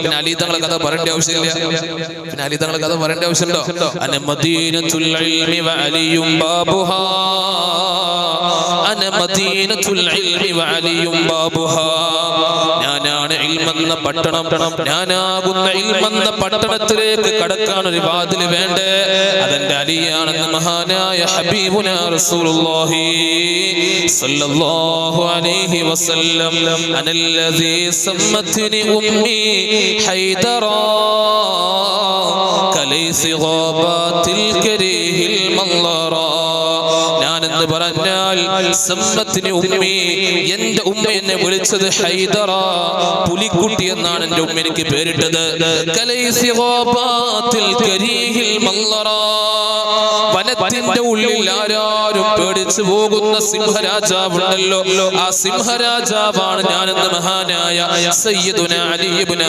പിന്നെ അലി തങ്ങളെ കഥ പറയേണ്ട ആവശ്യമില്ല. പിന്നെ അലി തങ്ങളെ കഥ പറയേണ്ട ആവശ്യമുണ്ടോ? അന മദീനത്തുൽ ഇൽമി വ അലിയും ബാബുഹാ, അന മദീനത്തുൽ ഇൽമി വ അലിയും ബാബുഹാ. ഞാനാണ് ഇൽമെന്ന പട്ടണം, ഞാനാകുന്ന ഇൽമെന്ന പട്ടണത്തിലേക്ക് കടക്കാൻ ഒരു വാതിൽ വേണ്ടേ, അതെന്റെ അലിയാണെന്ന് മഹാനായ ഹബീബുനാ റസൂലുള്ളാഹി സ്വല്ലല്ലാഹു അലൈഹി വസല്ലം. അനല്ലദീ സമ്മത്നി ഉമ്മി ഹൈദറാ കലൈസി ഗാബാത്തിൽ കരീഹിൽ മല്ലറാ. ഞാനെന്ന് പറഞ്ഞാൽ സമ്മത്നി ഉമ്മി, എന്റെ ഉമ്മ എന്നെ വിളിച്ചത് ഹൈദറ, പുലിക്കുട്ടി എന്നാണ് എന്റെ ഉമ്മ എനിക്ക് പേരിട്ടത്. കലൈസി ഗാബാത്തിൽ കരീഹിൽ മല്ലറാ, വനത്തിന്റെ ഉള്ളിൽ ആരാരും പേടിച്ചു പോകുന്ന സിംഹരാജാവുണ്ടല്ലോ, ആ സിംഹരാജാവാണ് ഞാനെന്ന് മഹാനായ സയ്യിദുനാ അലി ഇബ്നു